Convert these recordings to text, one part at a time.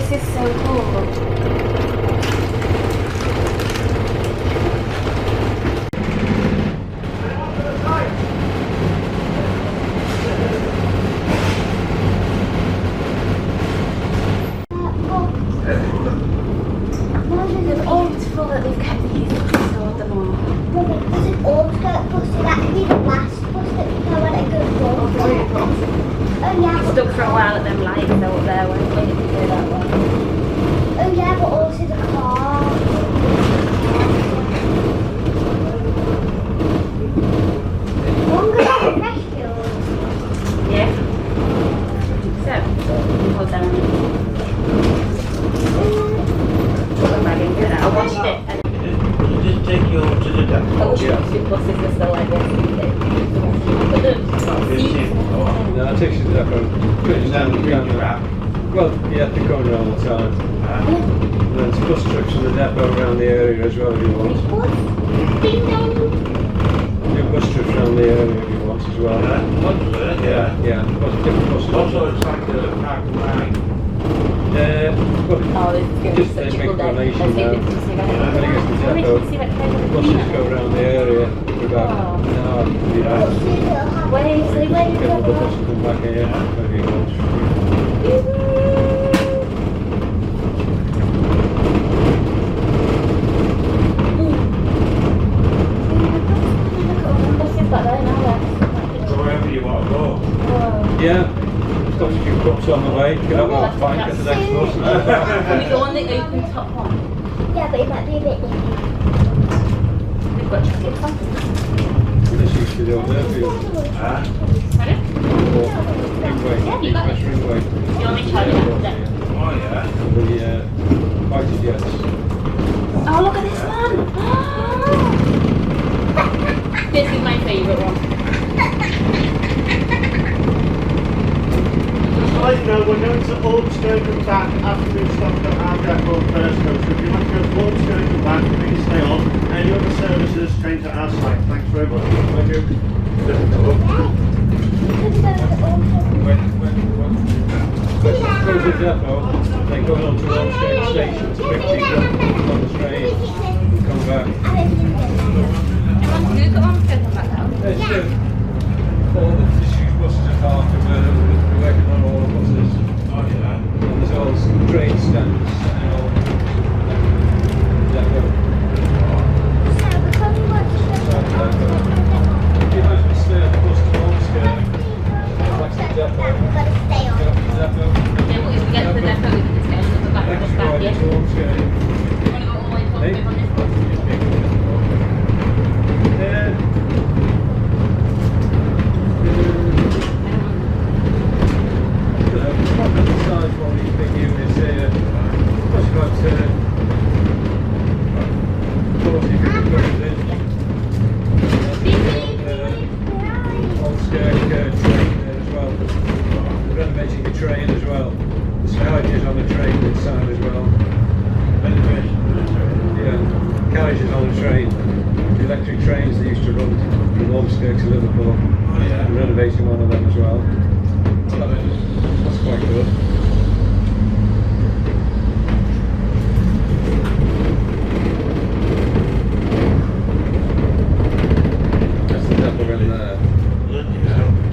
This is so cool. There's all beautiful that they've kept these and stored them all. There's an old skirt bus, so that could be the last bus that we go when it goes wrong. Oh yeah. Stuck for a while at them lights though up there when we didn't do that one. Oh yeah, but also the car. Longer than the rescue. Yeah. So, hold down. I watched it and Will it just take you over to the I depot? wish the buses were still like this. No, it takes you to the depot. Goes down. Well, you have to go around all the time. And then it's bus trips from the depot around the area as well if you want. Ding dong. Do bus trips around the area if you want as well. Yeah. Different buses. Also, it's like the park and ride. Oh, it's Just such a make cool day. donation now. When it gets to the Wait depot, to see what kind of buses go around the area for about an hour. You know, Wait, so wait. get all the buses come back here. Wherever you want. So wherever you want to go. Yeah. Got a few cups on the way. Get up on the bike at the next bus. Can we go on the open top one? Yeah, but it might be a bit nippy. We've got chocolate coffee. This used to be over there for you. Pardon? Ringway. Yeah, you got it. East West Ringway. You want me to try it after that? Oh yeah. The fighter jets. Oh, look at this one! This is my favourite one. Right now, we're going to Burscough and back after we've stopped at our depot at Burscough. So if you want to go to Burscough and back, please stay on. Any other services, change at our site. Thanks very much. Thank you. Go to the depot, then go on to Burscough station to pick people up on the train and come back. Who's got on to come back now? There's all the disused buses at Hartford, we're working on all the buses. Oh yeah. And there's all some train stands and all depot. You might as well stay on the bus to Burscough. Back to the depot. We've got to stay Get on. up to the depot. Yeah, but if we get to the depot, we can just get on the back of the Extra back, ride yeah? to Burscough. You want to go all the way to Burscough on this one? Renovating the train as well. The carriages on the train inside as well. Yeah, carriages on the train. The electric trains they used to run from Burscough to Liverpool. Oh yeah. I'm renovating one of them as well. That's quite good. That's the depot in there.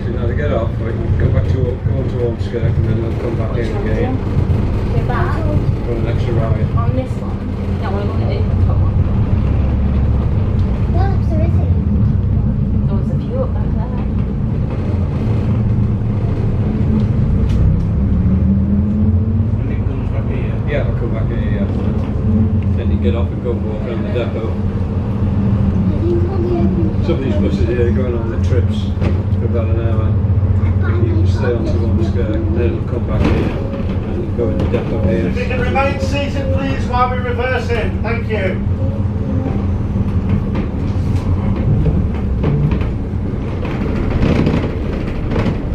So now to get off, we can go back to Burscough and then we'll come back in again Go back for an extra ride. on this one. Don't want to look at the open top one. Well, so is it? Oh, there's a few up back there. When it comes back here. Yeah, I'll come back here, yeah. Then you get off and go walk around the depot. Some of these buses here are going on the trips for about an hour. You can stay on to Burscough and then it'll come back here and go in the depot here. If you can remain seated, please, while we reverse in. Thank you.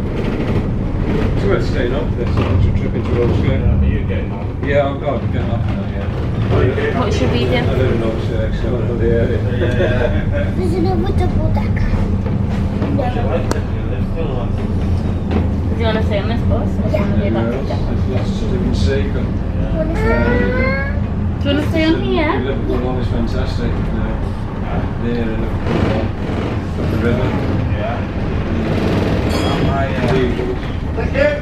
It's worth staying up this extra trip into Burscough. Are you getting on? Yeah, I'm getting off now, yeah. What should we do? I don't know, so I'm not the area. There's another double decker. What's your life definitely? They're still on. Do you want to stay on this bus? Or do you want to go back to the depot? That's so you can see. Do you want to stay on here? The Liverpool one is fantastic. There and the river. Yeah. Thank you.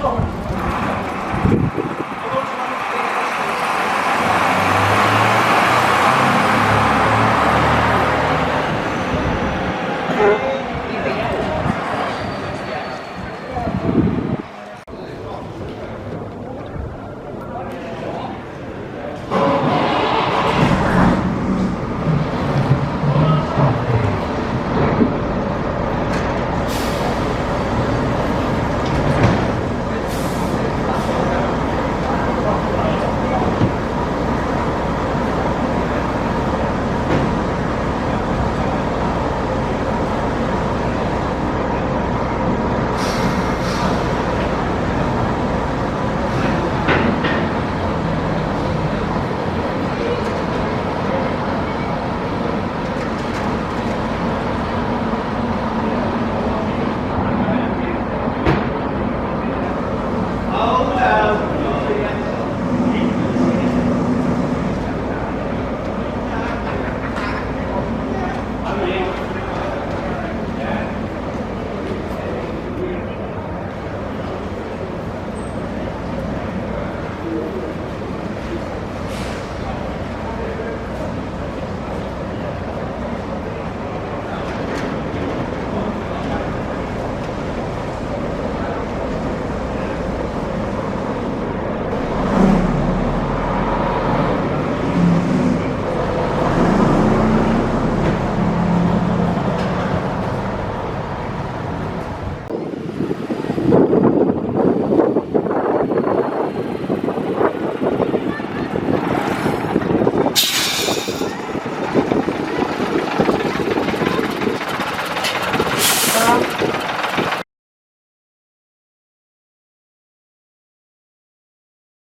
Right.